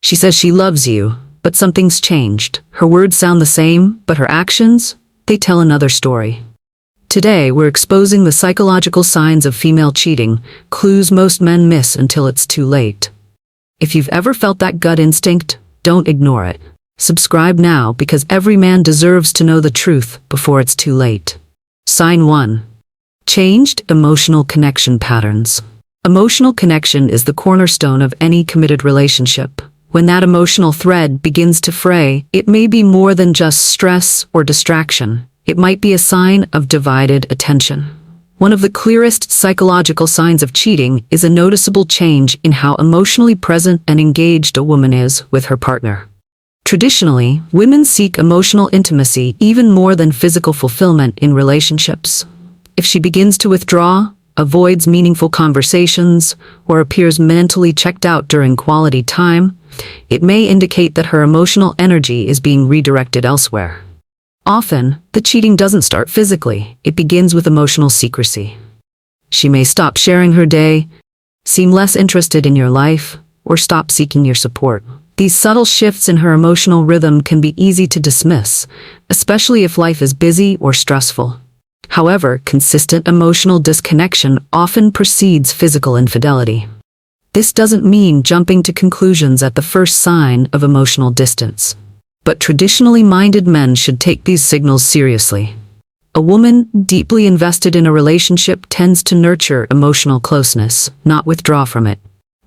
She says she loves you, but something's changed. Her words sound the same, but her actions, they tell another story. Today, we're exposing the psychological signs of female cheating, clues most men miss until it's too late. If you've ever felt that gut instinct, don't ignore it. Subscribe now because every man deserves to know the truth before it's too late. Sign 1. Changed emotional connection patterns. Emotional connection is the cornerstone of any committed relationship. When that emotional thread begins to fray, it may be more than just stress or distraction. It might be a sign of divided attention. One of the clearest psychological signs of cheating is a noticeable change in how emotionally present and engaged a woman is with her partner. Traditionally, women seek emotional intimacy even more than physical fulfillment in relationships. If she begins to withdraw, avoids meaningful conversations, or appears mentally checked out during quality time, it may indicate that her emotional energy is being redirected elsewhere. Often, the cheating doesn't start physically, it begins with emotional secrecy. She may stop sharing her day, seem less interested in your life, or stop seeking your support. These subtle shifts in her emotional rhythm can be easy to dismiss, especially if life is busy or stressful. However, consistent emotional disconnection often precedes physical infidelity. This doesn't mean jumping to conclusions at the first sign of emotional distance. But traditionally minded men should take these signals seriously. A woman deeply invested in a relationship tends to nurture emotional closeness, not withdraw from it.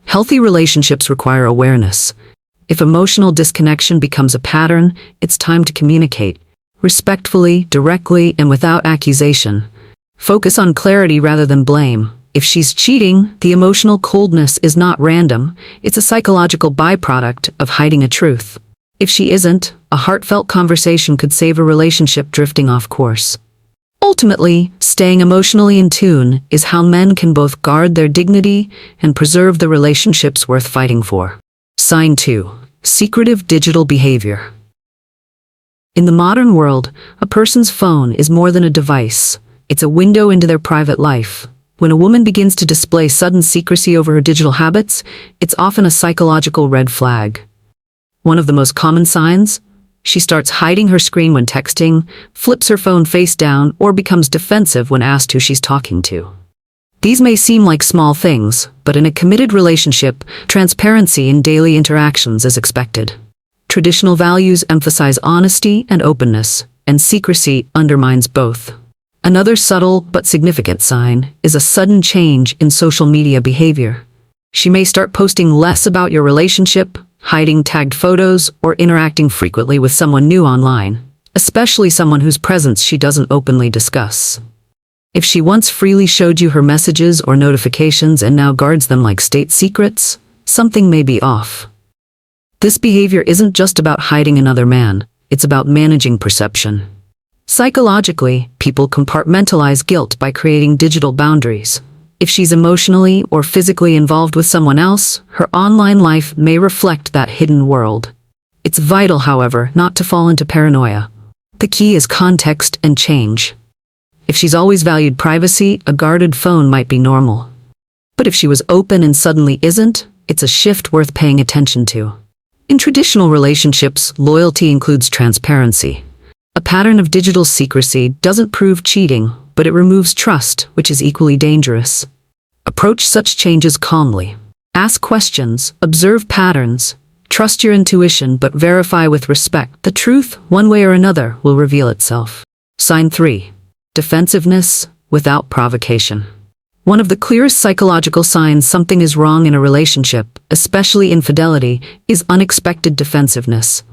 Healthy relationships require awareness. If emotional disconnection becomes a pattern, it's time to communicate. Respectfully, directly, and without accusation. Focus on clarity rather than blame. If she's cheating, the emotional coldness is not random, it's a psychological byproduct of hiding a truth. If she isn't, a heartfelt conversation could save a relationship drifting off course. Ultimately, staying emotionally in tune is how men can both guard their dignity and preserve the relationships worth fighting for. Sign 2. Secretive digital behavior. In the modern world, a person's phone is more than a device. It's a window into their private life. When a woman begins to display sudden secrecy over her digital habits, it's often a psychological red flag. One of the most common signs? She starts hiding her screen when texting, flips her phone face down, or becomes defensive when asked who she's talking to. These may seem like small things, but in a committed relationship, transparency in daily interactions is expected. Traditional values emphasize honesty and openness, and secrecy undermines both. Another subtle but significant sign is a sudden change in social media behavior. She may start posting less about your relationship, hiding tagged photos, or interacting frequently with someone new online, especially someone whose presence she doesn't openly discuss. If she once freely showed you her messages or notifications and now guards them like state secrets, something may be off. This behavior isn't just about hiding another man, it's about managing perception. Psychologically, people compartmentalize guilt by creating digital boundaries. If she's emotionally or physically involved with someone else, her online life may reflect that hidden world. It's vital, however, not to fall into paranoia. The key is context and change. If she's always valued privacy, a guarded phone might be normal. But if she was open and suddenly isn't, it's a shift worth paying attention to. In traditional relationships, loyalty includes transparency. A pattern of digital secrecy doesn't prove cheating, but it removes trust, which is equally dangerous. Approach such changes calmly. Ask questions, observe patterns, trust your intuition, but verify with respect. The truth, one way or another, will reveal itself. Sign 3. Defensiveness without provocation. One of the clearest psychological signs something is wrong in a relationship, especially infidelity, is unexpected defensiveness.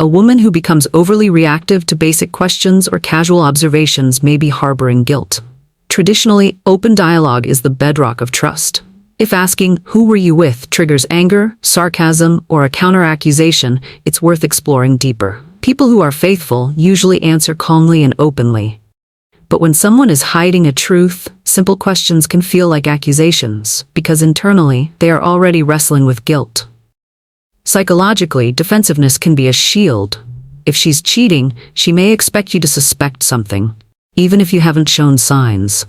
A woman who becomes overly reactive to basic questions or casual observations may be harboring guilt. Traditionally, open dialogue is the bedrock of trust. If asking, "Who were you with?" triggers anger, sarcasm, or a counter-accusation, it's worth exploring deeper. People who are faithful usually answer calmly and openly. But when someone is hiding a truth, simple questions can feel like accusations, because internally, they are already wrestling with guilt. Psychologically, defensiveness can be a shield. If she's cheating, she may expect you to suspect something, even if you haven't shown signs.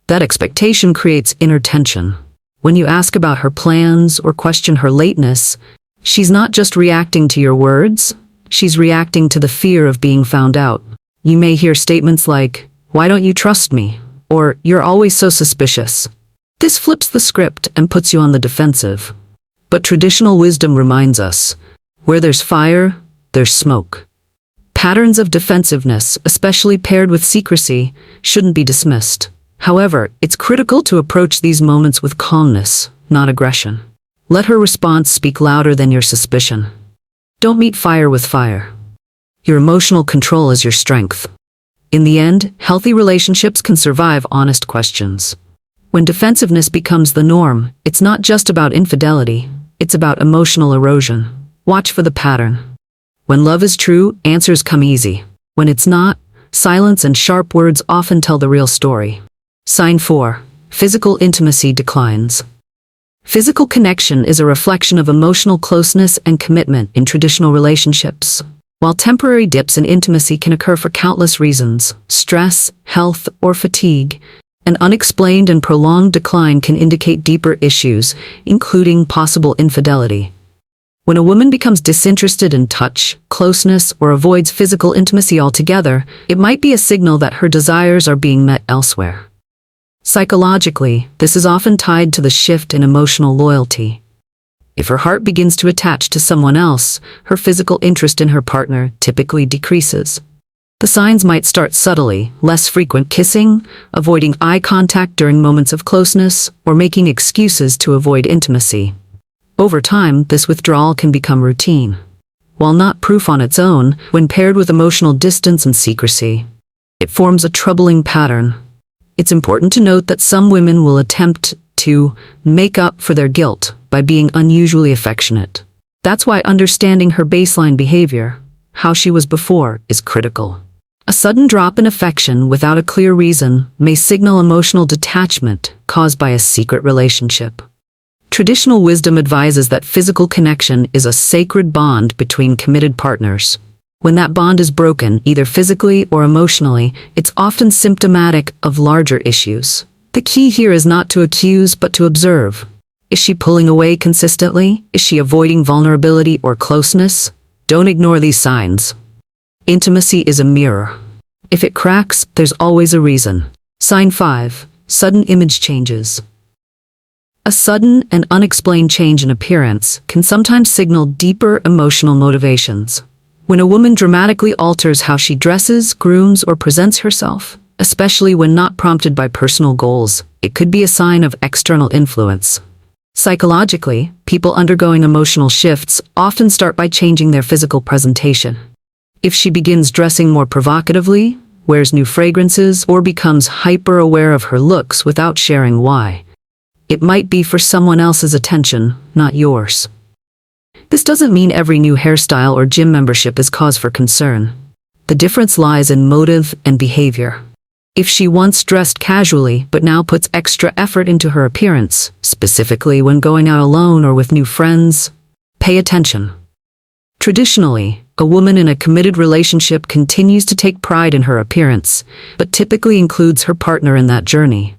That expectation creates inner tension. When you ask about her plans or question her lateness, She's not just reacting to your words, she's reacting to the fear of being found out. You may hear statements like, "Why don't you trust me?" or "You're always so suspicious." This flips the script and puts you on the defensive. But traditional wisdom reminds us, where there's fire, there's smoke. Patterns of defensiveness, especially paired with secrecy, shouldn't be dismissed. However, it's critical to approach these moments with calmness, not aggression. Let her response speak louder than your suspicion. Don't meet fire with fire. Your emotional control is your strength. In the end, healthy relationships can survive honest questions. When defensiveness becomes the norm, it's not just about infidelity, it's about emotional erosion. Watch for the pattern. When love is true, answers come easy. When it's not, silence and sharp words often tell the real story. Sign 4. Physical intimacy declines. Physical connection is a reflection of emotional closeness and commitment in traditional relationships. While temporary dips in intimacy can occur for countless reasons, stress, health, or fatigue, an unexplained and prolonged decline can indicate deeper issues, including possible infidelity. When a woman becomes disinterested in touch, closeness, or avoids physical intimacy altogether, it might be a signal that her desires are being met elsewhere. Psychologically, this is often tied to the shift in emotional loyalty. If her heart begins to attach to someone else, her physical interest in her partner typically decreases. The signs might start subtly: less frequent kissing, avoiding eye contact during moments of closeness, or making excuses to avoid intimacy. Over time, this withdrawal can become routine. While not proof on its own, when paired with emotional distance and secrecy, it forms a troubling pattern. It's important to note that some women will attempt to make up for their guilt by being unusually affectionate. That's why understanding her baseline behavior, how she was before, is critical. A sudden drop in affection without a clear reason may signal emotional detachment caused by a secret relationship. Traditional wisdom advises that physical connection is a sacred bond between committed partners. When that bond is broken, either physically or emotionally, it's often symptomatic of larger issues. The key here is not to accuse, but to observe. Is she pulling away consistently? Is she avoiding vulnerability or closeness? Don't ignore these signs. Intimacy is a mirror. If it cracks, there's always a reason. Sign 5. Sudden image changes. A sudden and unexplained change in appearance can sometimes signal deeper emotional motivations. When a woman dramatically alters how she dresses, grooms, or presents herself, especially when not prompted by personal goals, it could be a sign of external influence. Psychologically, people undergoing emotional shifts often start by changing their physical presentation. If she begins dressing more provocatively, wears new fragrances, or becomes hyper-aware of her looks without sharing why, it might be for someone else's attention, not yours. This doesn't mean every new hairstyle or gym membership is cause for concern. The difference lies in motive and behavior. If she once dressed casually but now puts extra effort into her appearance, specifically when going out alone or with new friends, pay attention. Traditionally, a woman in a committed relationship continues to take pride in her appearance, but typically includes her partner in that journey.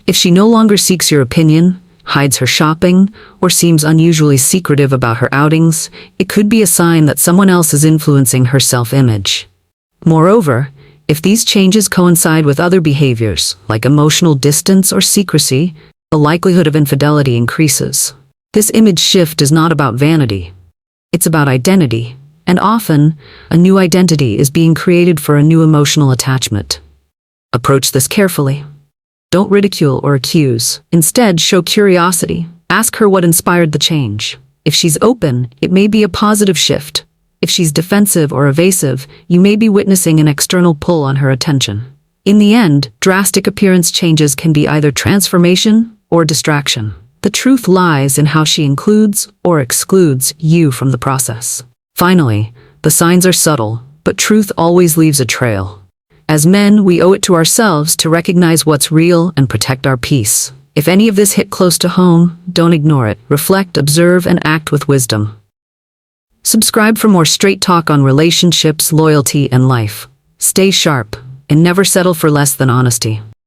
If she no longer seeks your opinion, hides her shopping, or seems unusually secretive about her outings, it could be a sign that someone else is influencing her self-image. Moreover, if these changes coincide with other behaviors, like emotional distance or secrecy, the likelihood of infidelity increases. This image shift is not about vanity. It's about identity, and often, a new identity is being created for a new emotional attachment. Approach this carefully. Don't ridicule or accuse. Instead, show curiosity. Ask her what inspired the change. If she's open, it may be a positive shift. If she's defensive or evasive, you may be witnessing an external pull on her attention. In the end, drastic appearance changes can be either transformation or distraction. The truth lies in how she includes or excludes you from the process. Finally, the signs are subtle, but truth always leaves a trail. As men, we owe it to ourselves to recognize what's real and protect our peace. If any of this hit close to home, don't ignore it. Reflect, observe, and act with wisdom. Subscribe for more straight talk on relationships, loyalty, and life. Stay sharp, and never settle for less than honesty.